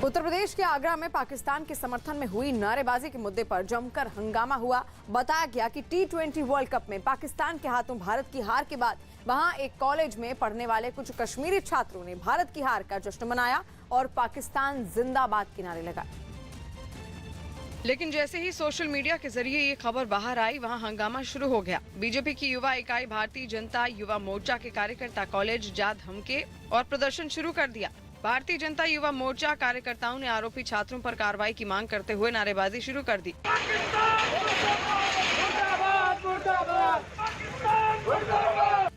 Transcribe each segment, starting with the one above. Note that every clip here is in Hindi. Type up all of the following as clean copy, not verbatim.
उत्तर प्रदेश के आगरा में पाकिस्तान के समर्थन में हुई नारेबाजी के मुद्दे पर जमकर हंगामा हुआ। बताया गया कि T20 वर्ल्ड कप में पाकिस्तान के हाथों भारत की हार के बाद वहां एक कॉलेज में पढ़ने वाले कुछ कश्मीरी छात्रों ने भारत की हार का जश्न मनाया और पाकिस्तान जिंदाबाद के नारे लगाए। लेकिन जैसे ही सोशल मीडिया के जरिए ये खबर बाहर आई, वहां हंगामा शुरू हो गया। बीजेपी की युवा इकाई भारतीय जनता युवा मोर्चा के कार्यकर्ता कॉलेज जा धमके और प्रदर्शन शुरू कर दिया। भारतीय जनता युवा मोर्चा कार्यकर्ताओं ने आरोपी छात्रों पर कार्रवाई की मांग करते हुए नारेबाजी शुरू कर दी।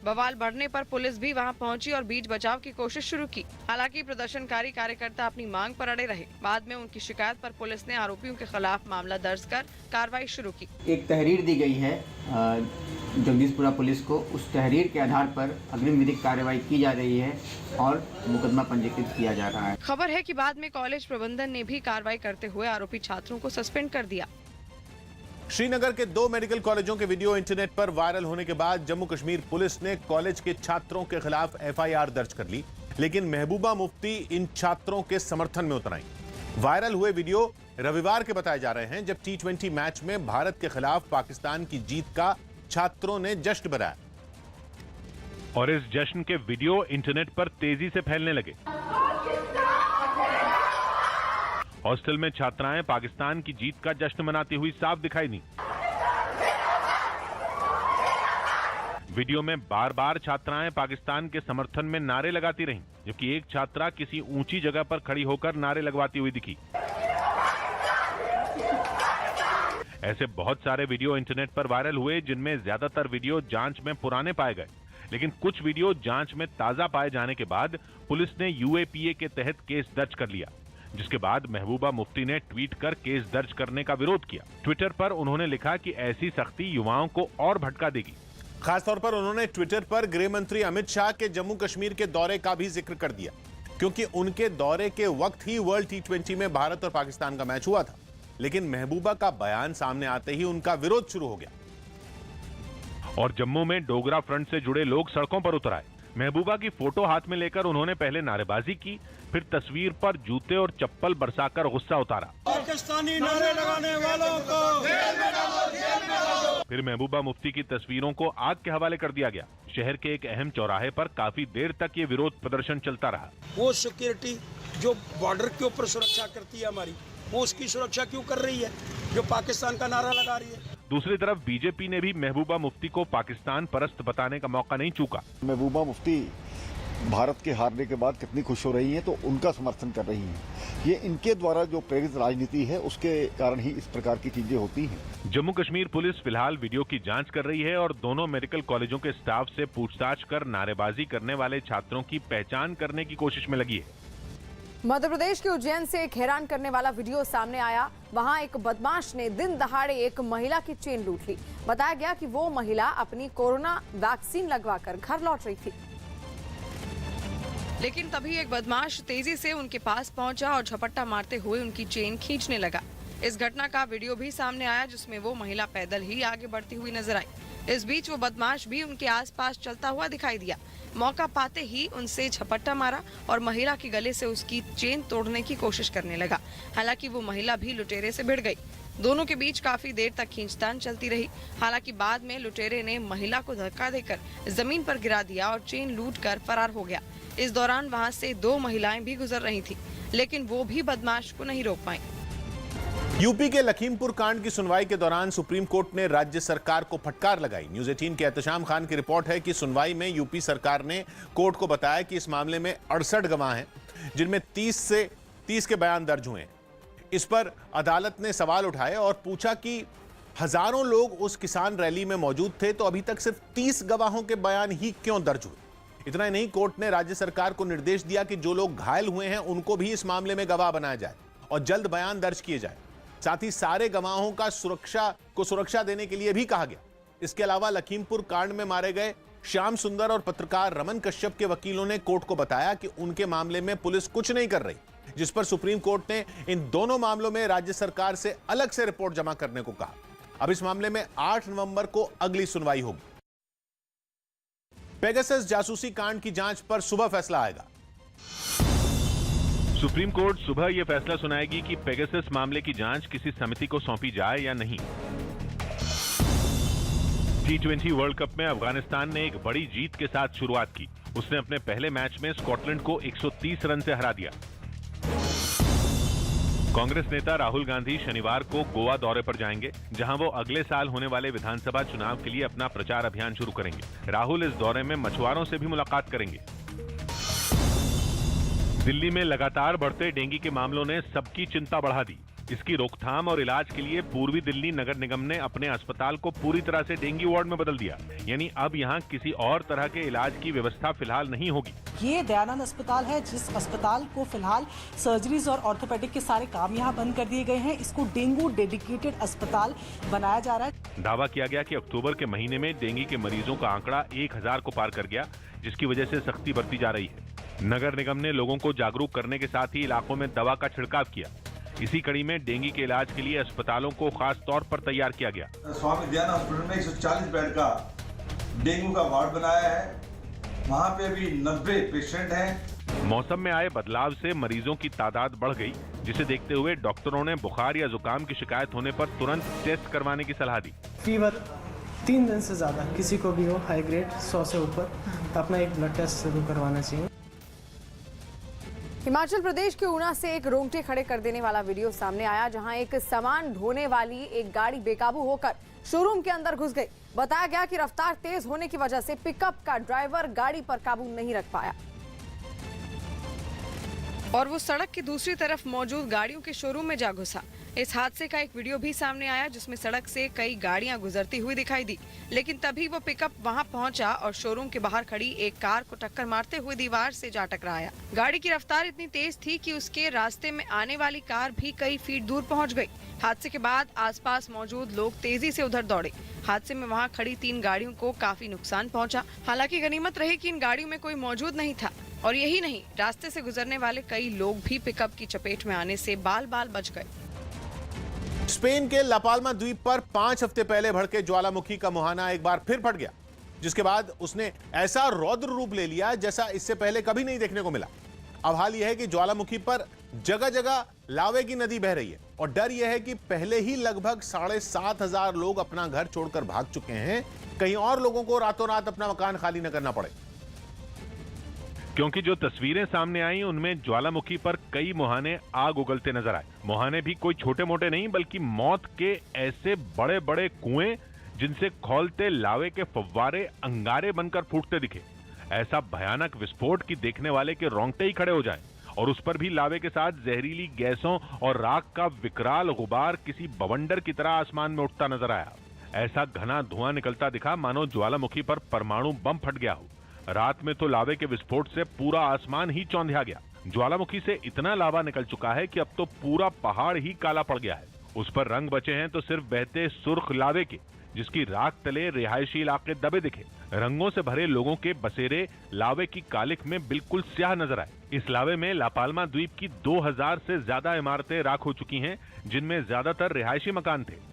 बवाल बढ़ने पर पुलिस भी वहां पहुंची और बीच बचाव की कोशिश शुरू की। हालांकि प्रदर्शनकारी कार्यकर्ता अपनी मांग पर अड़े रहे। बाद में उनकी शिकायत पर पुलिस ने आरोपियों के खिलाफ मामला दर्ज कर कार्रवाई शुरू की। एक तहरीर दी गई है जगदीशपुरा पुलिस को। उस तहरीर के आधार पर अग्रिम विधिक कार्रवाई की जा रही है और मुकदमा पंजीकृत किया जा रहा है। खबर है कि बाद में कॉलेज प्रबंधन ने भी कार्रवाई करते हुए आरोपी छात्रों को सस्पेंड कर दिया। श्रीनगर के 2 मेडिकल कॉलेजों के वीडियो इंटरनेट पर वायरल होने के बाद जम्मू कश्मीर पुलिस ने कॉलेज के छात्रों के खिलाफ FIR दर्ज कर ली, लेकिन महबूबा मुफ्ती इन छात्रों के समर्थन में उतर आई। वायरल हुए वीडियो रविवार के बताए जा रहे हैं, जब T20 मैच में भारत के खिलाफ पाकिस्तान की जीत का छात्रों ने जश्न मनाया और इस जश्न के वीडियो इंटरनेट पर तेजी से फैलने लगे। हॉस्टल में छात्राएं पाकिस्तान की जीत का जश्न मनाती हुई साफ दिखाई दी। वीडियो में बार बार छात्राएं पाकिस्तान के समर्थन में नारे लगाती रहीं, जबकि एक छात्रा किसी ऊंची जगह पर खड़ी होकर नारे लगवाती हुई दिखी। ऐसे बहुत सारे वीडियो इंटरनेट पर वायरल हुए, जिनमें ज्यादातर वीडियो जांच में पुराने पाए गए, लेकिन कुछ वीडियो जांच में ताजा पाए जाने के बाद पुलिस ने UAPA के तहत केस दर्ज कर लिया, जिसके बाद महबूबा मुफ्ती ने ट्वीट कर केस दर्ज करने का विरोध किया। ट्विटर पर उन्होंने लिखा कि ऐसी सख्ती युवाओं को और भटका देगी। खासतौर पर उन्होंने ट्विटर पर गृह मंत्री अमित शाह के जम्मू कश्मीर के दौरे का भी जिक्र कर दिया, क्योंकि उनके दौरे के वक्त ही वर्ल्ड T20 में भारत और पाकिस्तान का मैच हुआ था। लेकिन महबूबा का बयान सामने आते ही उनका विरोध शुरू हो गया और जम्मू में डोगरा फ्रंट से जुड़े लोग सड़कों पर उतर आए। महबूबा की फोटो हाथ में लेकर उन्होंने पहले नारेबाजी की, फिर तस्वीर पर जूते और चप्पल बरसाकर गुस्सा उतारा। पाकिस्तानी नारे लगाने वालों को जेल में डालो, जेल में डालो। फिर महबूबा मुफ्ती की तस्वीरों को आग के हवाले कर दिया गया। शहर के एक अहम चौराहे पर काफी देर तक ये विरोध प्रदर्शन चलता रहा। वो सिक्योरिटी जो बॉर्डर के ऊपर सुरक्षा करती है हमारी, वो उसकी सुरक्षा क्यों कर रही है जो पाकिस्तान का नारा लगा रही है। दूसरी तरफ बीजेपी ने भी महबूबा मुफ्ती को पाकिस्तान परस्त बताने का मौका नहीं चूका। महबूबा मुफ्ती भारत के हारने के बाद कितनी खुश हो रही हैं, तो उनका समर्थन कर रही हैं। ये इनके द्वारा जो प्रेरित राजनीति है, उसके कारण ही इस प्रकार की चीजें होती हैं। जम्मू कश्मीर पुलिस फिलहाल वीडियो की जांच कर रही है और दोनों मेडिकल कॉलेजों के स्टाफ से पूछताछ कर नारेबाजी करने वाले छात्रों की पहचान करने की कोशिश में लगी है। मध्य प्रदेश के उज्जैन से एक हैरान करने वाला वीडियो सामने आया। वहां एक बदमाश ने दिन दहाड़े एक महिला की चेन लूट ली। बताया गया कि वो महिला अपनी कोरोना वैक्सीन लगवाकर घर लौट रही थी, लेकिन तभी एक बदमाश तेजी से उनके पास पहुंचा और झपट्टा मारते हुए उनकी चेन खींचने लगा। इस घटना का वीडियो भी सामने आया, जिसमें वो महिला पैदल ही आगे बढ़ती हुई नजर आई। इस बीच वो बदमाश भी उनके आसपास चलता हुआ दिखाई दिया। मौका पाते ही उनसे झपट्टा मारा और महिला के गले से उसकी चेन तोड़ने की कोशिश करने लगा। हालांकि वो महिला भी लुटेरे से भिड़ गई। दोनों के बीच काफी देर तक खींचतान चलती रही। हालांकि बाद में लुटेरे ने महिला को धक्का देकर जमीन पर गिरा दिया और चेन लूट कर फरार हो गया। इस दौरान वहां से 2 महिलाएं भी गुजर रही थी, लेकिन वो भी बदमाश को नहीं रोक पाई। यूपी के लखीमपुर कांड की सुनवाई के दौरान सुप्रीम कोर्ट ने राज्य सरकार को फटकार लगाई। न्यूज 18 के एहतशाम खान की रिपोर्ट है कि सुनवाई में यूपी सरकार ने कोर्ट को बताया कि इस मामले में 68 गवाह हैं, जिनमें 30 के बयान दर्ज हुए हैं। इस पर अदालत ने सवाल उठाए और पूछा कि हजारों लोग उस किसान रैली में मौजूद थे, तो अभी तक सिर्फ 30 गवाहों के बयान ही क्यों दर्ज हुए। इतना ही नहीं, कोर्ट ने राज्य सरकार को निर्देश दिया कि जो लोग घायल हुए हैं उनको भी इस मामले में गवाह बनाया जाए और जल्द बयान दर्ज किए जाए। साथ ही सारे गवाहों का सुरक्षा देने के लिए भी कहा गया। इसके अलावा लखीमपुर कांड में मारे गए श्याम सुंदर और पत्रकार रमन कश्यप के वकीलों ने कोर्ट को बताया कि उनके मामले में पुलिस कुछ नहीं कर रही, जिस पर सुप्रीम कोर्ट ने इन दोनों मामलों में राज्य सरकार से अलग से रिपोर्ट जमा करने को कहा। अब इस मामले में 8 नवंबर को अगली सुनवाई होगी। पेगासस जासूसी कांड की जांच पर सुबह फैसला आएगा। सुप्रीम कोर्ट सुबह यह फैसला सुनाएगी कि पेगासस मामले की जांच किसी समिति को सौंपी जाए या नहीं। T20 वर्ल्ड कप में अफगानिस्तान ने एक बड़ी जीत के साथ शुरुआत की। उसने अपने पहले मैच में स्कॉटलैंड को 130 रन से हरा दिया। कांग्रेस नेता राहुल गांधी शनिवार को गोवा दौरे पर जाएंगे, जहां वो अगले साल होने वाले विधानसभा चुनाव के लिए अपना प्रचार अभियान शुरू करेंगे। राहुल इस दौरे में मछुआरों से भी मुलाकात करेंगे। दिल्ली में लगातार बढ़ते डेंगू के मामलों ने सबकी चिंता बढ़ा दी। इसकी रोकथाम और इलाज के लिए पूर्वी दिल्ली नगर निगम ने अपने अस्पताल को पूरी तरह से डेंगू वार्ड में बदल दिया। यानी अब यहां किसी और तरह के इलाज की व्यवस्था फिलहाल नहीं होगी। ये दयानंद अस्पताल है, जिस अस्पताल को फिलहाल सर्जरीज और ऑर्थोपेडिक के सारे काम यहाँ बंद कर दिए गए हैं। इसको डेंगू डेडिकेटेड अस्पताल बनाया जा रहा है। दावा किया गया कि अक्टूबर के महीने में डेंगू के मरीजों का आंकड़ा 1000 को पार कर गया, जिसकी वजह से सख्ती बरती जा रही है। नगर निगम ने लोगों को जागरूक करने के साथ ही इलाकों में दवा का छिड़काव किया। इसी कड़ी में डेंगू के इलाज के लिए अस्पतालों को खास तौर पर तैयार किया गया। स्वामी दयानंद हॉस्पिटल में 140 बेड का डेंगू का वार्ड बनाया है। वहाँ पे भी 90 पेशेंट हैं। मौसम में आए बदलाव से मरीजों की तादाद बढ़ गई, जिसे देखते हुए डॉक्टरों ने बुखार या जुकाम की शिकायत होने पर तुरंत टेस्ट करवाने की सलाह दी। फीवर 3 दिन से ज्यादा किसी को भी हो, हाई ग्रेड 100 से ऊपर, अपना एक ब्लड टेस्ट जरूर करवाना चाहिए। हिमाचल प्रदेश के ऊना से एक रोंगटे खड़े कर देने वाला वीडियो सामने आया, जहां एक सामान ढोने वाली एक गाड़ी बेकाबू होकर शोरूम के अंदर घुस गई। बताया गया कि रफ्तार तेज होने की वजह से पिकअप का ड्राइवर गाड़ी पर काबू नहीं रख पाया और वो सड़क की दूसरी तरफ मौजूद गाड़ियों के शोरूम में जा घुसा। इस हादसे का एक वीडियो भी सामने आया, जिसमें सड़क से कई गाड़ियां गुजरती हुई दिखाई दी, लेकिन तभी वो पिकअप वहां पहुंचा और शोरूम के बाहर खड़ी एक कार को टक्कर मारते हुए दीवार से जा टकराया। गाड़ी की रफ्तार इतनी तेज थी कि उसके रास्ते में आने वाली कार भी कई फीट दूर पहुंच गई। हादसे के बाद आसपास मौजूद लोग तेजी से उधर दौड़े। हादसे में वहां खड़ी 3 गाड़ियों को काफी नुकसान पहुंचा। हालांकि गनीमत रही कि इन गाड़ियों में कोई मौजूद नहीं था। और यही नहीं, रास्ते से गुजरने वाले कई लोग भी पिकअप की चपेट में आने से बाल बाल बच गए। स्पेन के लापाल्मा द्वीप पर 5 हफ्ते पहले भड़के ज्वालामुखी का मुहाना एक बार फिर फट गया, जिसके बाद उसने ऐसा रौद्र रूप ले लिया जैसा इससे पहले कभी नहीं देखने को मिला। अब हाल यह है कि ज्वालामुखी पर जगह जगह लावे की नदी बह रही है और डर यह है कि पहले ही लगभग 7,500 लोग अपना घर छोड़कर भाग चुके हैं। कहीं और लोगों को रातों रात अपना मकान खाली न करना पड़े, क्योंकि जो तस्वीरें सामने आई उनमें ज्वालामुखी पर कई मुहाने आग उगलते नजर आए। मुहाने भी कोई छोटे मोटे नहीं, बल्कि मौत के ऐसे बड़े बड़े कुएं जिनसे खौलते लावे के फव्वारे अंगारे बनकर फूटते दिखे। ऐसा भयानक विस्फोट कि देखने वाले के रोंगटे ही खड़े हो जाएं, और उस पर भी लावे के साथ जहरीली गैसों और राख का विकराल गुबार किसी बवंडर की तरह आसमान में उठता नजर आया। ऐसा घना धुआं निकलता दिखा मानो ज्वालामुखी पर परमाणु बम फट गया हो। रात में तो लावे के विस्फोट से पूरा आसमान ही चौंधिया गया। ज्वालामुखी से इतना लावा निकल चुका है कि अब तो पूरा पहाड़ ही काला पड़ गया है। उस पर रंग बचे हैं तो सिर्फ बहते सुर्ख लावे के, जिसकी राख तले रिहायशी इलाके दबे दिखे। रंगों से भरे लोगों के बसेरे लावे की कालिख में बिल्कुल स्याह नजर आए। इस लावे में लापाल्मा द्वीप की 2000 से ज्यादा इमारतें राख हो चुकी हैं, जिनमें ज्यादातर रिहायशी मकान थे।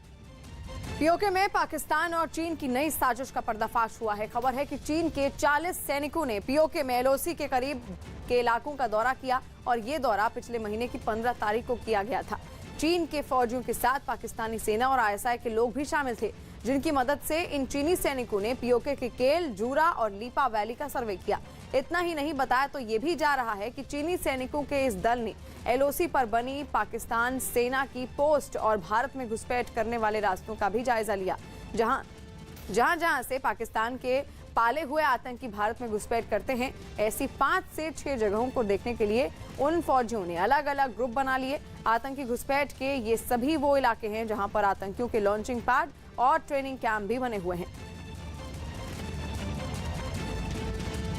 पीओके में पाकिस्तान और चीन की नई साजिश का पर्दाफाश हुआ है। खबर है कि चीन के 40 सैनिकों ने पीओके में एलओसी के करीब के इलाकों का दौरा किया और ये दौरा पिछले महीने की 15 तारीख को किया गया था। चीन के फौजियों के साथ पाकिस्तानी सेना और आईएसआई के लोग भी शामिल थे, जिनकी मदद से इन चीनी सैनिकों ने पीओके के केल, जूरा और लीपा वैली का सर्वे किया। इतना ही नहीं, बताया तो ये भी जा रहा है कि चीनी सैनिकों के इस दल ने एलओसी पर बनी पाकिस्तान सेना की पोस्ट और भारत में घुसपैठ करने वाले रास्तों का भी जायजा लिया। जहां से पाकिस्तान के पाले हुए आतंकी भारत में घुसपैठ करते हैं, ऐसी 5 से 6 जगहों को देखने के लिए उन फौजियों ने अलग अलग ग्रुप बना लिए। आतंकी घुसपैठ के ये सभी वो इलाके हैं जहां पर आतंकियों के लॉन्चिंग पैड और ट्रेनिंग कैंप भी बने हुए हैं।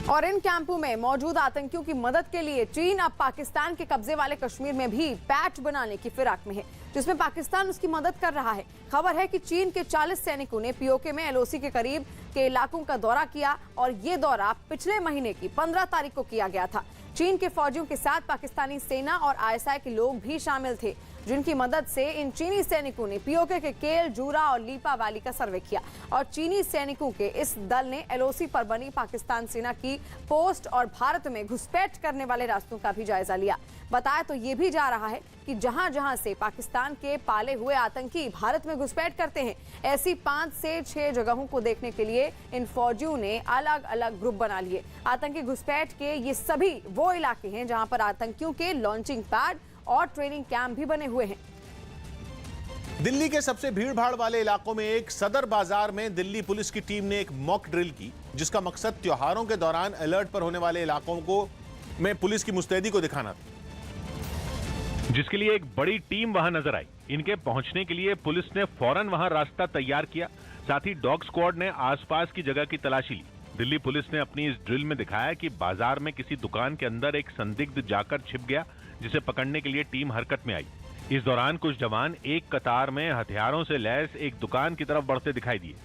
और इन कैंपों में मौजूद आतंकियों की मदद के लिए चीन अब पाकिस्तान के कब्जे वाले कश्मीर में भी पैच बनाने की फिराक में है, जिसमें पाकिस्तान उसकी मदद कर रहा है। खबर है कि चीन के 40 सैनिकों ने पीओके में एलओसी के करीब के इलाकों का दौरा किया और ये दौरा पिछले महीने की 15 तारीख को किया गया था। चीन के फौजियों के साथ पाकिस्तानी सेना और आईएसआई के लोग भी शामिल थे। जिनकी मदद से इन चीनी सैनिकों ने पीओके के केल, जूरा और लीपा वैली का सर्वे किया और चीनी सैनिकों के इस दल ने एलओसी पर बनी पाकिस्तान सेना की पोस्ट और भारत में घुसपैठ करने वाले रास्तों का भी जायजा लिया। बताया तो ये भी जा रहा है कि जहां जहां से पाकिस्तान के पाले हुए आतंकी भारत में घुसपैठ करते हैं, ऐसी 5 से 6 जगहों को देखने के लिए इन फौजियों ने अलग अलग ग्रुप बना लिए। आतंकी घुसपैठ के ये सभी वो इलाके हैं जहां पर आतंकियों के लॉन्चिंग पैड और ट्रेनिंग कैंप भी बने हुए हैं। दिल्ली के सबसे भीड़भाड़ वाले इलाकों में एक सदर बाजार में दिल्ली पुलिस की टीम ने एक मॉक ड्रिल की, जिसका मकसद त्योहारों के दौरान अलर्ट पर होने वाले इलाकों को में पुलिस की मुस्तैदी को दिखाना था, जिसके लिए एक बड़ी टीम वहां नजर आई। इनके पहुंचने के लिए पुलिस ने फौरन वहां रास्ता तैयार किया। साथ ही डॉग स्क्वाड ने आसपास की जगह की तलाशी ली। दिल्ली पुलिस ने अपनी इस ड्रिल में दिखाया कि बाजार में किसी दुकान के अंदर एक संदिग्ध जाकर छिप गया, जिसे पकड़ने के लिए टीम हरकत में आई। इस दौरान कुछ जवान एक कतार में हथियारों से लैस एक दुकान की तरफ बढ़ते दिखाई दिए।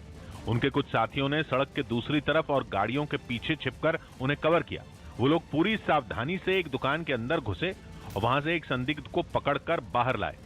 उनके कुछ साथियों ने सड़क के दूसरी तरफ और गाड़ियों के पीछे छिपकर उन्हें कवर किया। वो लोग पूरी सावधानी से एक दुकान के अंदर घुसे और वहां से एक संदिग्ध को पकड़कर बाहर लाए।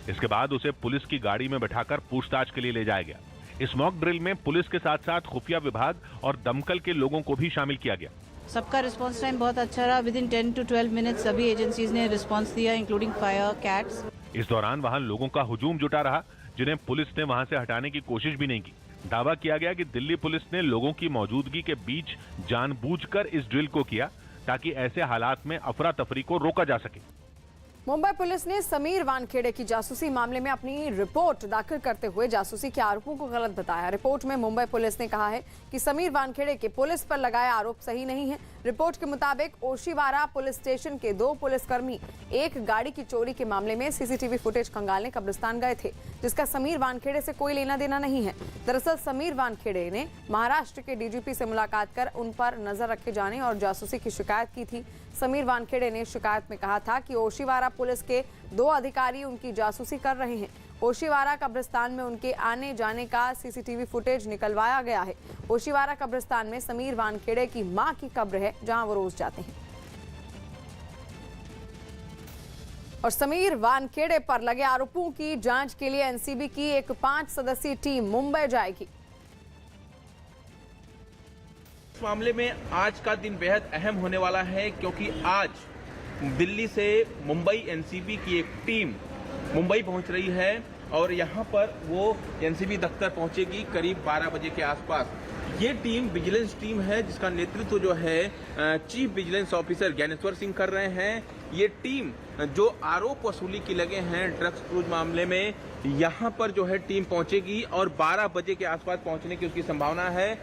इसके बाद उसे पुलिस की गाड़ी में बैठाकर पूछताछ के लिए ले जाया गया। इस मॉक ड्रिल में पुलिस के साथ साथ खुफिया विभाग और दमकल के लोगों को भी शामिल किया गया। सबका रिस्पांस टाइम बहुत अच्छा रहा। विद इन 10 to 12 मिनट्स सभी एजेंसीज ने रिस्पांस दिया, इंक्लूडिंग फायर, कैट्स। इस दौरान वहां लोगों का हुजूम जुटा रहा, जिन्हें पुलिस ने वहां से हटाने की कोशिश भी नहीं की। दावा किया गया कि दिल्ली पुलिस ने लोगों की मौजूदगी के बीच जानबूझकर इस ड्रिल को किया, ताकि ऐसे हालात में अफरा तफरी को रोका जा सके। मुंबई पुलिस ने समीर वानखेड़े की जासूसी मामले में अपनी रिपोर्ट दाखिल करते हुए जासूसी के आरोपों को गलत बताया। रिपोर्ट में मुंबई पुलिस ने कहा है कि समीर वानखेड़े के पुलिस पर लगाए आरोप सही नहीं है। रिपोर्ट के मुताबिक ओशिवारा पुलिस स्टेशन के 2 पुलिसकर्मी एक गाड़ी की चोरी के मामले में सीसीटीवी फुटेज खंगालने कब्रिस्तान गए थे, जिसका समीर वानखेड़े से कोई लेना देना नहीं है। दरअसल समीर वानखेड़े ने महाराष्ट्र के डीजीपी से मुलाकात कर उन पर नजर रखे जाने और जासूसी की शिकायत की थी। समीर वानखेड़े ने शिकायत में कहा था कि ओशिवारा पुलिस के 2 अधिकारी उनकी जासूसी कर रहे हैं। ओशिवारा कब्रिस्तान में उनके आने जाने का सीसीटीवी फुटेज निकलवाया गया है। ओशिवारा कब्रिस्तान में समीर वानखेड़े की मां की कब्र है, जहां वो रोज जाते हैं। और समीर वानखेड़े पर लगे आरोपों की जांच के लिए एनसीबी की एक 5 सदस्यीय टीम मुंबई जाएगी। इस मामले में आज का दिन बेहद अहम होने वाला है, क्योंकि आज दिल्ली से मुंबई एनसीबी की एक टीम मुंबई पहुंच रही है और यहां पर वो एनसीबी दफ्तर पहुंचेगी करीब 12 बजे के आसपास। ये टीम विजिलेंस टीम है, जिसका नेतृत्व जो है chief vigilance officer Dnyaneshwar Singh कर रहे हैं। ये टीम जो आरोप वसूली की लगे हैं ड्रग्स क्रूज मामले में, यहाँ पर जो है टीम पहुंचेगी और 12 बजे के आसपास पहुंचने की उसकी संभावना है।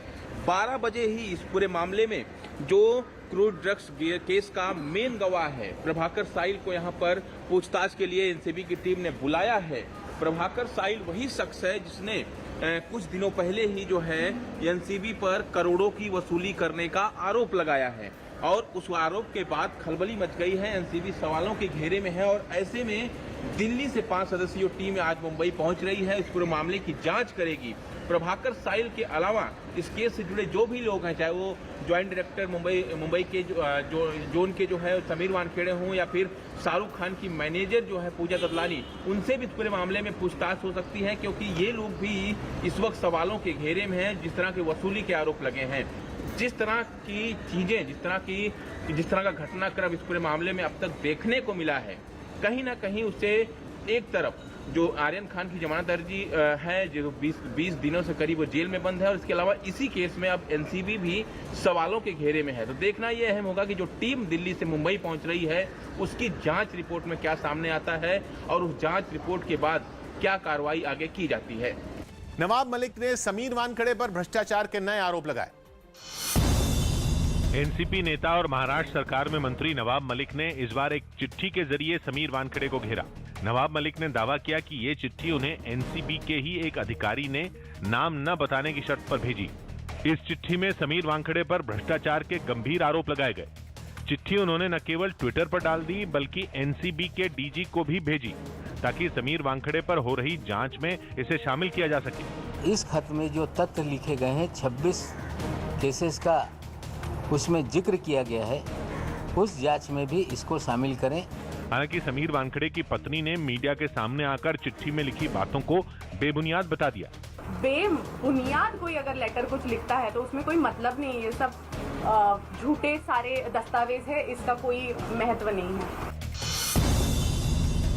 12 बजे ही इस पूरे मामले में जो क्रूड ड्रग्स केस का मेन गवाह है प्रभाकर साइल को यहाँ पर पूछताछ के लिए एनसीबी की टीम ने बुलाया है। प्रभाकर साइल वही शख्स है जिसने कुछ दिनों पहले ही जो है एनसीबी पर करोड़ों की वसूली करने का आरोप लगाया है और उस आरोप के बाद खलबली मच गई है। एनसीबी सवालों के घेरे में है और ऐसे में दिल्ली से 5 सदस्यीय टीम आज मुंबई पहुंच रही है। इस पूरे मामले की जांच करेगी। प्रभाकर साइल के अलावा इस केस से जुड़े जो भी लोग हैं, चाहे वो ज्वाइंट डायरेक्टर मुंबई के जोन के जो है समीर वानखेड़े हों या फिर शाहरुख खान की मैनेजर जो है पूजा ददलानी, उनसे भी पूरे मामले में पूछताछ हो सकती है, क्योंकि ये लोग भी इस वक्त सवालों के घेरे में हैं। जिस तरह के वसूली के आरोप लगे हैं, जिस तरह की चीजें, जिस तरह का घटनाक्रम इस पूरे मामले में अब तक देखने को मिला है, कहीं ना कहीं उससे एक तरफ जो आर्यन खान की जमानत अर्जी है, जो 20 दिनों से करीब वो जेल में बंद है, और इसके अलावा इसी केस में अब एनसीबी भी सवालों के घेरे में है। तो देखना ये अहम होगा कि जो टीम दिल्ली से मुंबई पहुंच रही है उसकी जांच रिपोर्ट में क्या सामने आता है और उस जांच रिपोर्ट के बाद क्या कार्रवाई आगे की जाती है। नवाब मलिक ने समीर वानखेड़े पर भ्रष्टाचार के नए आरोप लगाए। एनसीपी नेता और महाराष्ट्र सरकार में मंत्री नवाब मलिक ने इस बार एक चिट्ठी के जरिए समीर वानखेड़े को घेरा। नवाब मलिक ने दावा किया कि ये चिट्ठी उन्हें एनसीबी के ही एक अधिकारी ने नाम न बताने की शर्त पर भेजी। इस चिट्ठी में समीर वानखेड़े पर भ्रष्टाचार के गंभीर आरोप लगाए गए। चिट्ठी उन्होंने न केवल ट्विटर पर डाल दी, बल्कि एनसीबी के डीजी को भी भेजी, ताकि समीर वानखेड़े पर हो रही जांच में इसे शामिल किया जा सके। इस खत में जो तथ्य लिखे गए हैं 26 केसेस का उसमें जिक्र किया गया है, उस जांच में भी इसको शामिल करें हालांकि समीर वानखेड़े की पत्नी ने मीडिया के सामने आकर चिट्ठी में लिखी बातों को बेबुनियाद बता दिया। बेबुनियाद कोई अगर लेटर कुछ लिखता है तो उसमें कोई मतलब नहीं है, ये सब झूठे सारे दस्तावेज है, इसका कोई महत्व नहीं है।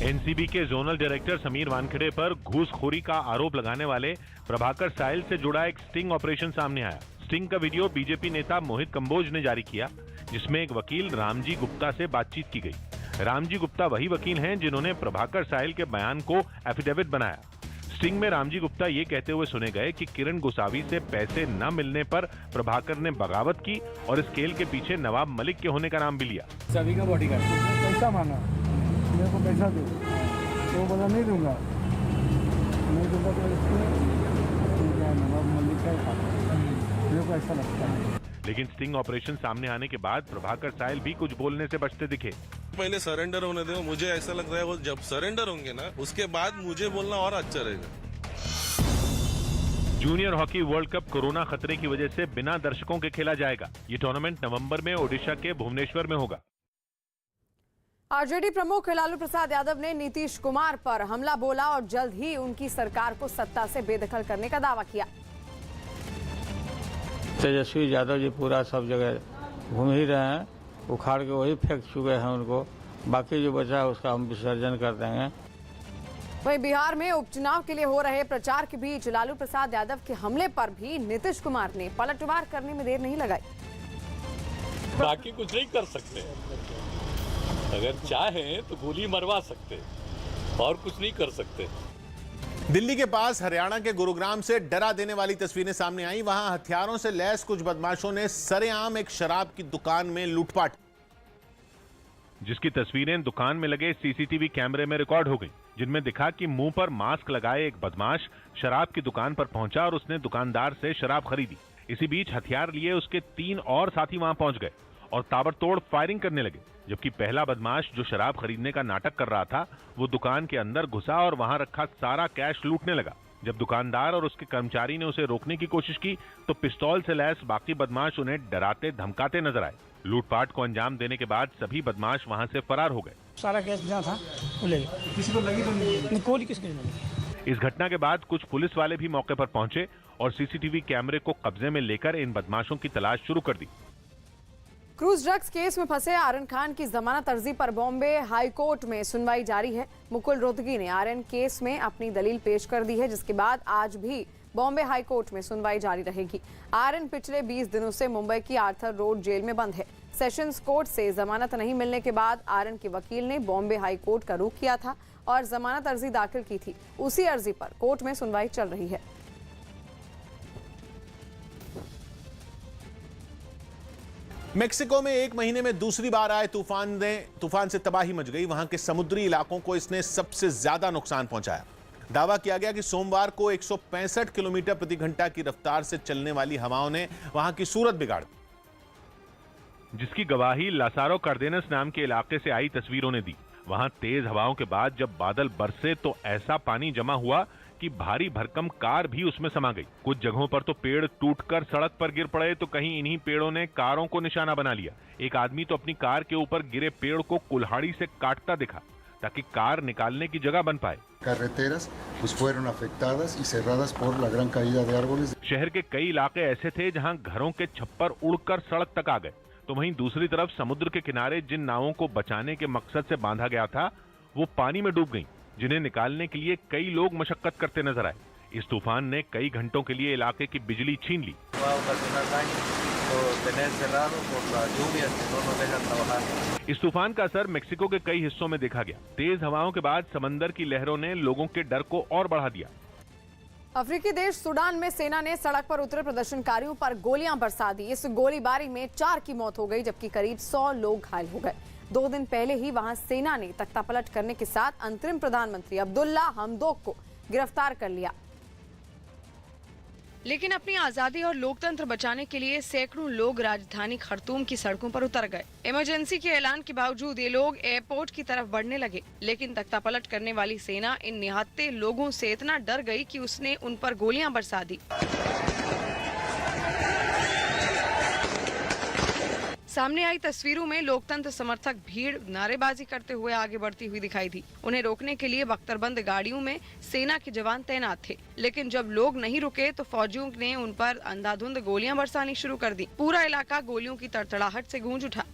एनसीबी के जोनल डायरेक्टर समीर वानखेड़े पर घूसखोरी का आरोप लगाने वाले प्रभाकर साहिल से जुड़ा एक स्टिंग ऑपरेशन सामने आया। स्टिंग का वीडियो बीजेपी नेता मोहित कंबोज ने जारी किया, जिसमें एक वकील रामजी गुप्ता से बातचीत की गई। रामजी गुप्ता वही वकील हैं जिन्होंने प्रभाकर साहिल के बयान को एफिडेविट बनाया। स्टिंग में रामजी गुप्ता ये कहते हुए सुने गए कि किरण गोसावी से पैसे न मिलने पर प्रभाकर ने बगावत की और इस खेल के पीछे नवाब मलिक के होने का नाम भी लिया। सभी का बॉडीगार्ड पैसा मांगा, मेरे को पैसा दो, तो बोला नहीं दूंगा तो नवाब मलिक का मेरे को ऐसा लगता है। लेकिन स्टिंग ऑपरेशन सामने आने के बाद प्रभाकर साहिल भी कुछ बोलने से बचते दिखे। पहले सरेंडर होने दो, मुझे ऐसा लग रहा है वो जब सरेंडर होंगे ना उसके बाद मुझे बोलना और अच्छा रहेगा। Junior hockey world cup corona खतरे की वजह से बिना दर्शकों के खेला जाएगा। ये टूर्नामेंट नवंबर में ओडिशा के भुवनेश्वर में होगा। आरजेडी प्रमुख लालू प्रसाद यादव ने नीतीश कुमार पर हमला बोला और जल्द ही उनकी सरकार को सत्ता से बेदखल करने का दावा किया। तेजस्वी यादव जी पूरा सब जगह घूम ही रहे हैं, उखाड़ के वही फेंक चुके हैं उनको, बाकी जो बचा है उसका हम विसर्जन कर देंगे। वहीं बिहार में उपचुनाव के लिए हो रहे प्रचार के बीच लालू प्रसाद यादव के हमले पर भी नीतीश कुमार ने पलटवार करने में देर नहीं लगाई। बाकी कुछ नहीं कर सकते, अगर चाहें तो गोली मरवा सकते और कुछ नहीं कर सकते। दिल्ली के पास हरियाणा के गुरुग्राम से डरा देने वाली तस्वीरें सामने आई। वहां हथियारों से लैस कुछ बदमाशों ने सरेआम एक शराब की दुकान में लूटपाट, जिसकी तस्वीरें दुकान में लगे सीसीटीवी कैमरे में रिकॉर्ड हो गई, जिनमें दिखा कि मुंह पर मास्क लगाए एक बदमाश शराब की दुकान पर पहुंचा और उसने दुकानदार से शराब खरीदी। इसी बीच हथियार लिए उसके 3 और साथी वहां पहुंच गए और ताबड़तोड़ फायरिंग करने लगे, जबकि पहला बदमाश जो शराब खरीदने का नाटक कर रहा था वो दुकान के अंदर घुसा और वहां रखा सारा कैश लूटने लगा। जब दुकानदार और उसके कर्मचारी ने उसे रोकने की कोशिश की तो पिस्तौल से लैस बाकी बदमाश उन्हें डराते धमकाते नजर आए। लूटपाट को अंजाम देने के बाद सभी बदमाश वहां से फरार हो गए। सारा कैश जहाँ था वो ले गए, किसी को लगी तो नहीं, गोली किसको लगी। इस घटना के बाद कुछ पुलिस वाले भी मौके पर पहुंचे और सीसीटीवी कैमरे को कब्जे में लेकर इन बदमाशों की तलाश शुरू कर दी। क्रूज ड्रग्स केस में फंसे आर्यन खान की जमानत अर्जी पर बॉम्बे हाई कोर्ट में सुनवाई जारी है। मुकुल रोहतगी ने आर्यन केस में अपनी दलील पेश कर दी है, जिसके बाद आज भी बॉम्बे हाई कोर्ट में सुनवाई जारी रहेगी। आर्यन पिछले 20 दिनों से मुंबई की आर्थर रोड जेल में बंद है। सेशंस कोर्ट से जमानत नहीं मिलने के बाद आर्यन के वकील ने बॉम्बे हाई कोर्ट का रुख किया था और जमानत अर्जी दाखिल की थी। उसी अर्जी पर कोर्ट में सुनवाई चल रही है। मेक्सिको में 1 महीने में दूसरी बार आए तूफान से तबाही मच गई। वहां के समुद्री इलाकों को इसने सबसे ज्यादा नुकसान पहुंचाया। दावा किया गया कि सोमवार को 165 किलोमीटर प्रति घंटा की रफ्तार से चलने वाली हवाओं ने वहां की सूरत बिगाड़ दी, जिसकी गवाही लासारो कार्डेनस नाम के इलाके से आई तस्वीरों ने दी। वहां तेज हवाओं के बाद जब बादल बरसे तो ऐसा पानी जमा हुआ कि भारी भरकम कार भी उसमें समा गई। कुछ जगहों पर तो पेड़ टूटकर सड़क पर गिर पड़े तो कहीं इन्हीं पेड़ों ने कारों को निशाना बना लिया। एक आदमी तो अपनी कार के ऊपर गिरे पेड़ को कुल्हाड़ी से काटता दिखा ताकि कार निकालने की जगह बन पाए। Carreteras pues fueron afectadas y cerradas por la gran caída de árboles. शहर के कई इलाके ऐसे थे जहां घरों के छप्पर उड़कर सड़क तक आ गए, तो वहीं दूसरी तरफ समुद्र के किनारे जिन नावों को बचाने के मकसद से बांधा गया था वो पानी में डूब गईं, जिन्हें निकालने के लिए कई लोग मशक्कत करते नजर आए। इस तूफान ने कई घंटों के लिए इलाके की बिजली छीन ली। इस तूफान का असर मेक्सिको के कई हिस्सों में देखा गया। तेज हवाओं के बाद समंदर की लहरों ने लोगों के डर को और बढ़ा दिया। अफ्रीकी देश सूडान में सेना ने सड़क पर उतरे प्रदर्शनकारियों पर गोलियां बरसा दी। इस गोलीबारी में 4 की मौत हो गई, जबकि करीब 100 लोग घायल हो गए। 2 दिन पहले ही वहां सेना ने तख्तापलट करने के साथ अंतरिम प्रधानमंत्री अब्दुल्ला हमदोक को गिरफ्तार कर लिया। लेकिन अपनी आजादी और लोकतंत्र बचाने के लिए सैकड़ों लोग राजधानी खर्तूम की सड़कों पर उतर गए। इमरजेंसी के ऐलान के बावजूद ये लोग एयरपोर्ट की तरफ बढ़ने लगे, लेकिन तख्तापलट करने वाली सेना इन निहत्थे लोगों से इतना डर गई कि उसने उन पर गोलियां बरसा दी। सामने आई तस्वीरों में लोकतंत्र समर्थक भीड़ नारेबाजी करते हुए आगे बढ़ती हुई दिखाई दी। उन्हें रोकने के लिए बख्तरबंद गाड़ियों में सेना के जवान तैनात थे, लेकिन जब लोग नहीं रुके तो फौजियों ने उन पर अंधाधुंध गोलियां बरसानी शुरू कर दी। पूरा इलाका गोलियों की तड़तड़ाहट से गूंज उठा।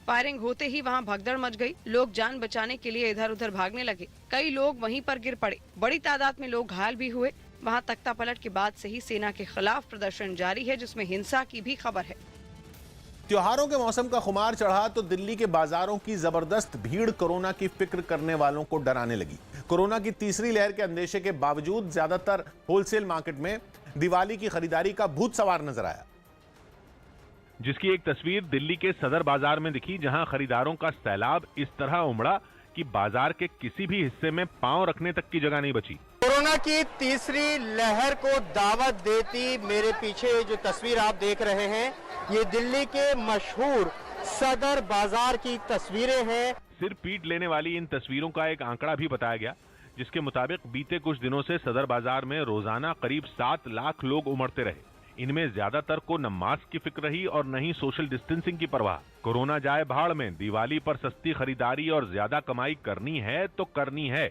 फायरिंग होते ही वहां भगदड़ मच गई। लोग जान बचाने के लिए इधर उधर भागने लगे। कई लोग वहीं पर गिर पड़े। बड़ी तादाद में लोग घायल भी हुए। वहां तख्ता पलट के बाद से ही सेना के खिलाफ प्रदर्शन जारी है, जिसमें हिंसा की भी खबर है। त्योहारों के मौसम का खुमार चढ़ा तो दिल्ली के बाजारों की जबरदस्त भीड़ कोरोना की फिक्र करने वालों को डराने लगी। कोरोना की तीसरी लहर के अंदेशे के बावजूद ज्यादातर होलसेल मार्केट में दिवाली की खरीदारी का भूत सवार नजर आया, जिसकी एक तस्वीर दिल्ली के सदर बाजार में दिखी, जहां खरीदारों का सैलाब इस तरह उमड़ा कि बाजार के किसी भी हिस्से में पांव रखने तक की जगह नहीं बची। कोरोना की तीसरी लहर को दावत देती मेरे पीछे जो तस्वीर आप देख रहे हैं, ये दिल्ली के मशहूर सदर बाजार की तस्वीरें हैं। सिर पीट लेने वाली इन तस्वीरों का एक आंकड़ा भी बताया गया, जिसके मुताबिक बीते कुछ दिनों से सदर बाजार में रोजाना करीब 7 लाख लोग उमड़ते रहे। इनमें ज्यादातर को न मास्क की फिक्र रही और न ही सोशल डिस्टेंसिंग की परवाह। कोरोना जाए भाड़ में, दिवाली पर सस्ती खरीदारी और ज्यादा कमाई करनी है तो करनी है।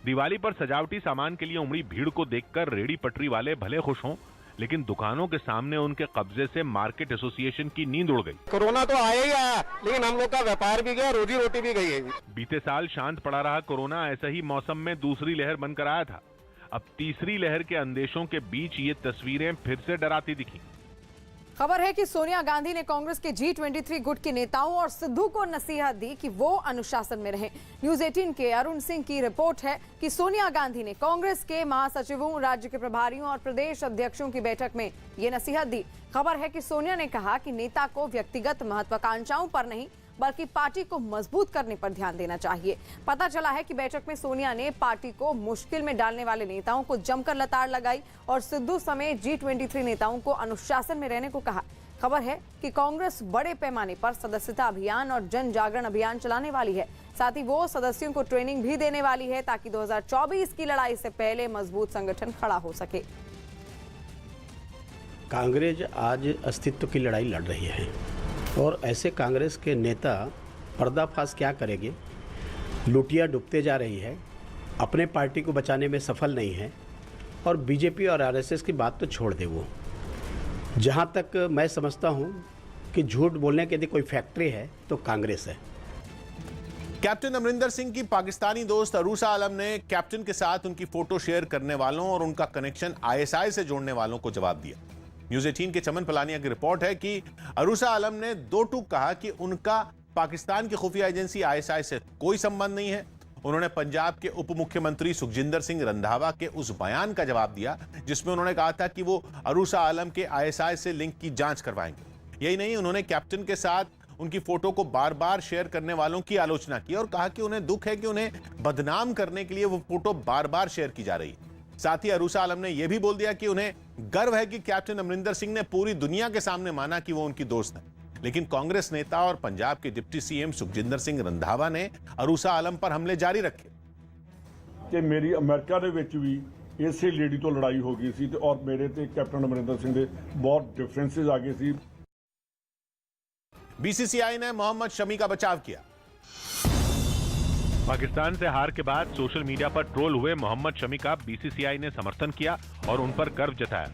दिवाली पर सजावटी सामान के लिए उमड़ी भीड़ को देखकर रेडी पटरी वाले भले खुश हों, लेकिन दुकानों के सामने उनके कब्जे से मार्केट एसोसिएशन की नींद उड़ गई। कोरोना तो आया ही आया, लेकिन हम लोग का व्यापार भी गया, रोजी रोटी भी गई है। बीते साल शांत पड़ा रहा कोरोना ऐसा ही मौसम में दूसरी लहर बनकर आया था। अब तीसरी लहर के अंदेशों के बीच ये तस्वीरें फिर से डराती दिखी। खबर है कि सोनिया गांधी ने कांग्रेस के G23 गुट के नेताओं और सिद्धू को नसीहत दी कि वो अनुशासन में रहें। न्यूज 18 के अरुण सिंह की रिपोर्ट है कि सोनिया गांधी ने कांग्रेस के महासचिवों, राज्य के प्रभारियों और प्रदेश अध्यक्षों की बैठक में ये नसीहत दी। खबर है कि सोनिया ने कहा कि नेता को व्यक्तिगत महत्वाकांक्षाओं पर नहीं बल्कि पार्टी को मजबूत करने पर ध्यान देना चाहिए। पता चला है कि बैठक में सोनिया ने पार्टी को मुश्किल में डालने वाले नेताओं को जमकर लताड़ लगाई और सिद्धू समेत G23 नेताओं को अनुशासन में रहने को कहा। खबर है कि कांग्रेस बड़े पैमाने पर सदस्यता अभियान और जन जागरण अभियान चलाने वाली है। साथ ही वो सदस्यों को ट्रेनिंग भी देने वाली है ताकि 2024 की लड़ाई से पहले मजबूत संगठन खड़ा हो सके। कांग्रेस आज अस्तित्व की लड़ाई लड़ रही है और ऐसे कांग्रेस के नेता पर्दाफाश क्या करेंगे? लुटिया डूबते जा रही है, अपने पार्टी को बचाने में सफल नहीं है और बीजेपी और आरएसएस की बात तो छोड़ दे। वो जहां तक मैं समझता हूं कि झूठ बोलने की यदि कोई फैक्ट्री है तो कांग्रेस है। कैप्टन अमरिंदर सिंह की पाकिस्तानी दोस्त अरूसा आलम ने कैप्टन के साथ उनकी फोटो शेयर करने वालों और उनका कनेक्शन ISI से जोड़ने वालों को जवाब दिया। न्यूज 18 के चमन पलानिया की रिपोर्ट है कि अरूसा आलम ने दो टूक कहा कि उनका पाकिस्तान की खुफिया एजेंसी ISI से कोई संबंध नहीं है। उन्होंने पंजाब के उप मुख्यमंत्री सुखजिंदर सिंह रंधावा के उस बयान का जवाब दिया जिसमें उन्होंने कहा था कि वो अरूसा आलम के ISI से लिंक की जांच करवाएंगे। यही नहीं, उन्होंने कैप्टन के साथ उनकी फोटो को बार बार शेयर करने वालों की आलोचना की और कहा कि उन्हें दुख है कि उन्हें बदनाम करने के लिए वो फोटो बार बार शेयर की जा रही है। साथ ही अरूसा आलम ने यह भी बोल दिया कि उन्हें गर्व है कि कैप्टन अमरिंदर सिंह ने पूरी दुनिया के सामने माना कि वो उनकी दोस्त हैं। लेकिन कांग्रेस नेता और पंजाब के डिप्टी CM सुखजिंदर सिंह रंधावा ने अरूसा आलम पर हमले जारी रखे कि मेरी अमेरिका ਦੇ ਵਿੱਚ ਵੀ ਇਸੇ ਲੇਡੀ ਤੋਂ ਲੜਾਈ ਹੋ ਗਈ ਸੀ ਤੇ ਔਰ ਮੇਰੇ ਤੇ ਕੈਪਟਨ ਅਮਰਿੰਦਰ ਸਿੰਘ ਦੇ ਬਹੁਤ ਡਿਫਰੈਂसेस ਆ ਗਏ ਸੀ। BCCI ने मोहम्मद शमी का बचाव किया। पाकिस्तान से हार के बाद सोशल मीडिया पर ट्रोल हुए मोहम्मद शमी का BCCI ने समर्थन किया और उन पर गर्व जताया।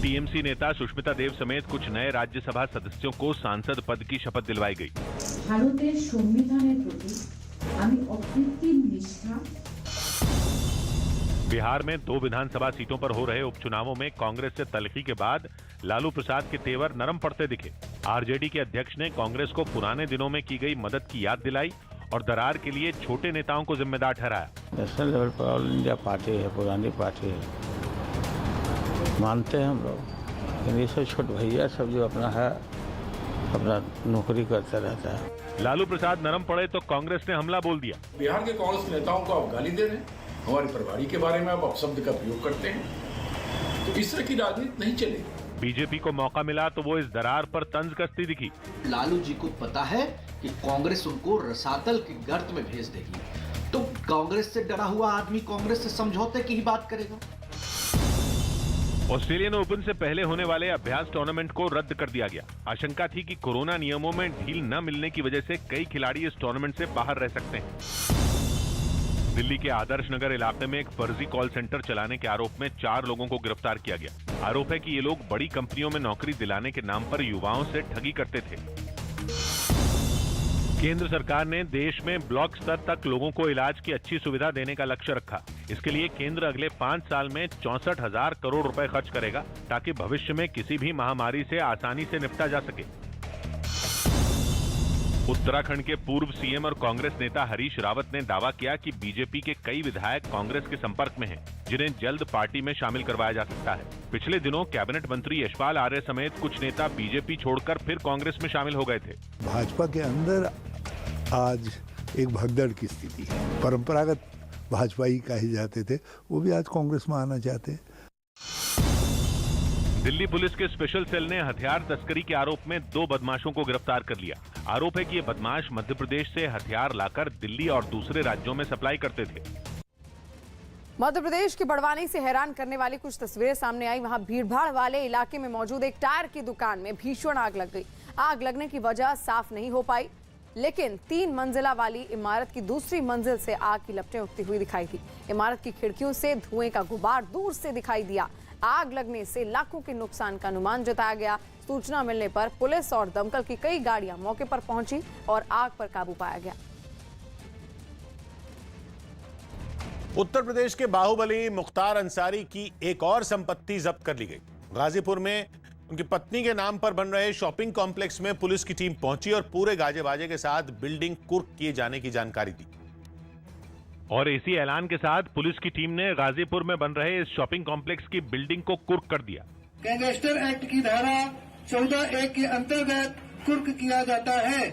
TMC नेता सुष्मिता देव समेत कुछ नए राज्यसभा सदस्यों को सांसद पद की शपथ दिलवाई गई। भारतेर संविधानेर प्रति आमी अकृत्रिम निष्ठा। बिहार में 2 विधानसभा सीटों पर हो रहे उपचुनावों में कांग्रेस से तल्खी के बाद लालू प्रसाद के तेवर नरम पड़ते दिखे। RJD के अध्यक्ष ने कांग्रेस को पुराने दिनों में की गई मदद की याद दिलाई और दरार के लिए छोटे नेताओं को जिम्मेदार ठहराया। नेशनल लेवल पर ऑल इंडिया पार्टी है, पुरानी पार्टी है, मानते हैं हम लोग, लेकिन ये सब छोट भैया सब जो अपना है अपना नौकरी करता रहता है। लालू प्रसाद नरम पड़े तो कांग्रेस ने हमला बोल दिया। बिहार के कांग्रेस नेताओं को आप गाली दे रहे हैं, हमारे प्रभारी के बारे में आप अपशब्द का प्रयोग करते हैं, तो इस तरह की राजनीति नहीं चलेगी। बीजेपी को मौका मिला तो वो इस दरार पर तंज कसती दिखी। लालू जी को पता है कि कांग्रेस उनको रसातल की गर्त में भेज देगी, तो कांग्रेस से डरा हुआ आदमी कांग्रेस से समझौते की ही बात करेगा। ऑस्ट्रेलियन ओपन से पहले होने वाले अभ्यास टूर्नामेंट को रद्द कर दिया गया। आशंका थी कि कोरोना नियमों में ढील न मिलने की वजह से कई खिलाड़ी इस टूर्नामेंट से बाहर रह सकते हैं। दिल्ली के आदर्श नगर इलाके में एक फर्जी कॉल सेंटर चलाने के आरोप में 4 लोगों को गिरफ्तार किया गया। आरोप है कि ये लोग बड़ी कंपनियों में नौकरी दिलाने के नाम पर युवाओं से ठगी करते थे। केंद्र सरकार ने देश में ब्लॉक स्तर तक लोगों को इलाज की अच्छी सुविधा देने का लक्ष्य रखा। इसके लिए केंद्र अगले 5 साल में 64,000 करोड़ रुपए खर्च करेगा, ताकि भविष्य में किसी भी महामारी से आसानी से निपटा जा सके। उत्तराखंड के पूर्व सीएम और कांग्रेस नेता हरीश रावत ने दावा किया कि बीजेपी के कई विधायक कांग्रेस के संपर्क में हैं, जिन्हें जल्द पार्टी में शामिल करवाया जा सकता है। पिछले दिनों कैबिनेट मंत्री यशपाल आर्य समेत कुछ नेता बीजेपी छोड़कर फिर कांग्रेस में शामिल हो गए थे। भाजपा के अंदर आज एक भगदड़ की स्थिति है। परंपरागत भाजपाई कहे जाते थे, वो भी आज कांग्रेस में आना चाहते हैं। दिल्ली पुलिस के स्पेशल सेल ने हथियार तस्करी के आरोप में 2 बदमाशों को गिरफ्तार कर लिया। आरोप है कि ये बदमाश मध्य प्रदेश से हथियार लाकर दिल्ली और दूसरे राज्यों में सप्लाई करते थे। मध्य प्रदेश की बड़वानी से हैरान करने वाली कुछ तस्वीरें सामने आई। वहां भीड़भाड़ वाले इलाके में मौजूद एक टायर की दुकान में भीषण आग लग गई। आग लगने की वजह साफ नहीं हो पाई, लेकिन 3 मंजिला वाली इमारत की दूसरी मंजिल से आग की लपटें उठती हुई दिखाई दी। इमारत की खिड़कियों से धुएं का गुबार दूर से दिखाई दिया। आग लगने से लाखों के नुकसान का अनुमान जताया गया। सूचना मिलने पर पुलिस और दमकल की कई गाड़ियां मौके पर पहुंची और आग पर काबू पाया गया। उत्तर प्रदेश के बाहुबली मुख्तार अंसारी की एक और संपत्ति जब्त कर ली गई। गाजीपुर में उनकी पत्नी के नाम पर बन रहे शॉपिंग कॉम्प्लेक्स में पुलिस की टीम पहुंची और पूरे गाजे बाजे के साथ बिल्डिंग कुर्क किए जाने की जानकारी दी। और इसी ऐलान के साथ पुलिस की टीम ने गाजीपुर में बन रहे इस शॉपिंग कॉम्प्लेक्स की बिल्डिंग को कुर्क कर दिया। गैंगस्टर एक्ट की धारा 14(1) के अंतर्गत कुर्क किया जाता है।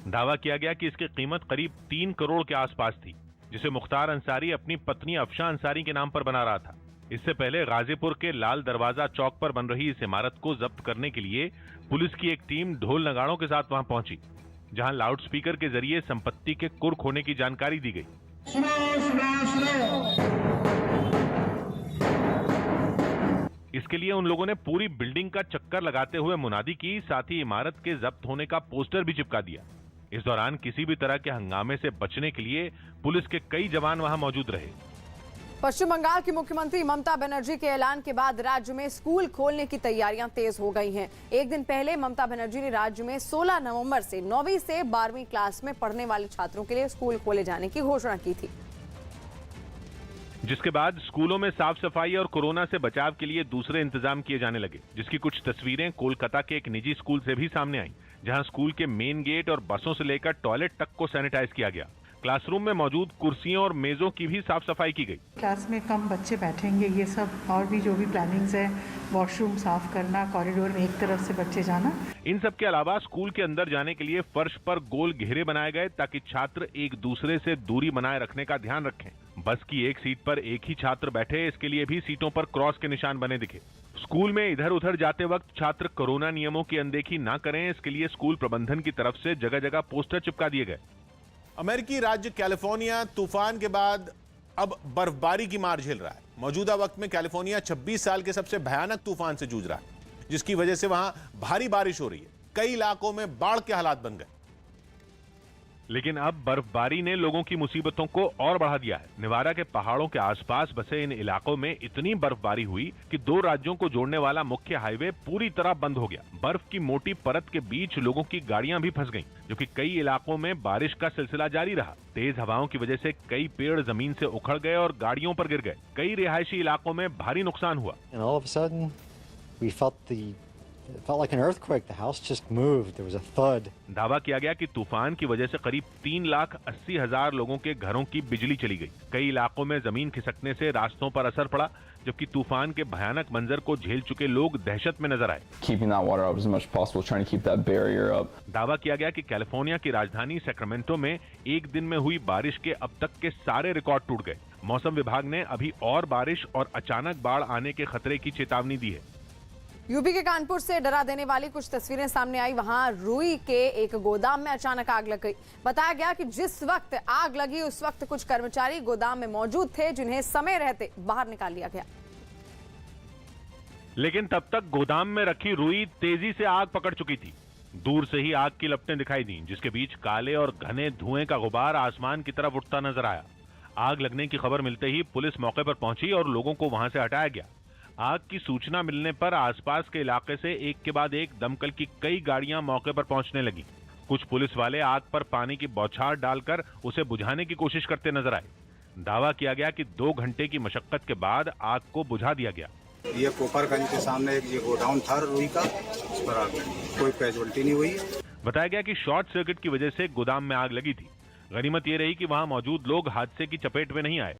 दावा किया गया कि इसकी कीमत करीब 3 करोड़ के आसपास थी, जिसे मुख्तार अंसारी अपनी पत्नी अफशा अंसारी के नाम पर बना रहा था। इससे पहले गाजीपुर के लाल दरवाजा चौक पर बन रही इस इमारत को जब्त करने के लिए पुलिस की एक टीम ढोल नगाड़ों के साथ वहां पहुंची, जहां लाउडस्पीकर के जरिए संपत्ति के कुर्क होने की जानकारी दी गई। इसके लिए उन लोगों ने पूरी बिल्डिंग का चक्कर लगाते हुए मुनादी की, साथ ही इमारत के जब्त होने का पोस्टर भी चिपका दिया। इस दौरान किसी भी तरह के हंगामे से बचने के लिए पुलिस के कई जवान वहां मौजूद रहे। पश्चिम बंगाल की मुख्यमंत्री ममता बनर्जी के ऐलान के बाद राज्य में स्कूल खोलने की तैयारियां तेज हो गई हैं। एक दिन पहले ममता बनर्जी ने राज्य में 16 नवंबर से 9वीं से 12वीं क्लास में पढ़ने वाले छात्रों के लिए स्कूल खोले जाने की घोषणा की थी, जिसके बाद स्कूलों में साफ सफाई और कोरोना से बचाव के लिए दूसरे इंतजाम किए जाने लगे, जिसकी कुछ तस्वीरें कोलकाता के एक निजी स्कूल से भी सामने आई, जहां स्कूल के मेन गेट और बसों से लेकर टॉयलेट तक को सैनिटाइज किया गया। क्लासरूम में मौजूद कुर्सियों और मेजों की भी साफ सफाई की गई। क्लास में कम बच्चे बैठेंगे, ये सब और भी जो भी प्लानिंग्स है, वॉशरूम साफ करना, कॉरिडोर में एक तरफ से बच्चे जाना। इन सब के अलावा स्कूल के अंदर जाने के लिए फर्श पर गोल घेरे बनाए गए, ताकि छात्र एक दूसरे से दूरी बनाए रखने का ध्यान रखें। बस की एक सीट पर एक ही छात्र बैठे, इसके लिए भी सीटों पर क्रॉस के निशान बने दिखे। स्कूल में इधर उधर जाते वक्त छात्र कोरोना नियमों की अनदेखी ना करें, इसके लिए स्कूल प्रबंधन की तरफ से जगह जगह पोस्टर चिपका दिए गए। अमेरिकी राज्य कैलिफोर्निया तूफान के बाद अब बर्फबारी की मार झेल रहा है। मौजूदा वक्त में कैलिफोर्निया 26 साल के सबसे भयानक तूफान से जूझ रहा है, जिसकी वजह से वहां भारी बारिश हो रही है। कई इलाकों में बाढ़ के हालात बन गए। लेकिन अब बर्फबारी ने लोगों की मुसीबतों को और बढ़ा दिया है। नेवादा के पहाड़ों के आसपास बसे इन इलाकों में इतनी बर्फबारी हुई कि 2 राज्यों को जोड़ने वाला मुख्य हाईवे पूरी तरह बंद हो गया। बर्फ की मोटी परत के बीच लोगों की गाड़ियां भी फंस गईं, जो कि कई इलाकों में बारिश का सिलसिला जारी रहा। तेज हवाओं की वजह से कई पेड़ जमीन से उखड़ गए और गाड़ियों पर गिर गए। कई रिहायशी इलाकों में भारी नुकसान हुआ। It felt like an earthquake. The house just moved. There was a thud. दावा किया गया कि तूफान की वजह से करीब 3,80,000 लोगों के घरों की बिजली चली गई। कई इलाकों में जमीन खिसकने से रास्तों पर असर पड़ा, जबकि तूफान के भयानक मंजर को झेल चुके लोग दहशत में नजर आए। Keeping that water up as much as possible, trying to keep that barrier up. दावा किया गया कि कैलिफोर्निया की राजधानी सैक्रामेंटो में एक दिन में हुई बारिश के अब तक के सारे रिकॉर्ड टूट गए। मौसम विभाग ने अभी और बारिश और अचानक बाढ़ आने के खतरे की चेतावनी दी है। यूपी के कानपुर से डरा देने वाली कुछ तस्वीरें सामने आई। वहां रुई के एक गोदाम में अचानक आग लग गई। बताया गया कि जिस वक्त आग लगी उस वक्त कुछ कर्मचारी गोदाम में मौजूद थे, जिन्हें समय रहते बाहर निकाल लिया गया। लेकिन तब तक गोदाम में रखी रुई तेजी से आग पकड़ चुकी थी। दूर से ही आग की लपटें दिखाई दी, जिसके बीच काले और घने धुएं का गुबार आसमान की तरफ उठता नजर आया। आग लगने की खबर मिलते ही पुलिस मौके पर पहुंची और लोगों को वहां से हटाया गया। आग की सूचना मिलने पर आसपास के इलाके से एक के बाद एक दमकल की कई गाड़ियां मौके पर पहुंचने लगी। कुछ पुलिस वाले आग पर पानी की बौछार डालकर उसे बुझाने की कोशिश करते नजर आए। दावा किया गया कि 2 घंटे की मशक्कत के बाद आग को बुझा दिया गया। ये कोपरगंज के सामने एक ये गोडाउन था रुई का, उस पर आग लगी, कोई कैजुअल्टी नहीं हुई। बताया गया कि शॉर्ट सर्किट की वजह से गोदाम में आग लगी थी। गनीमत ये रही कि वहां मौजूद लोग हादसे की चपेट में नहीं आए।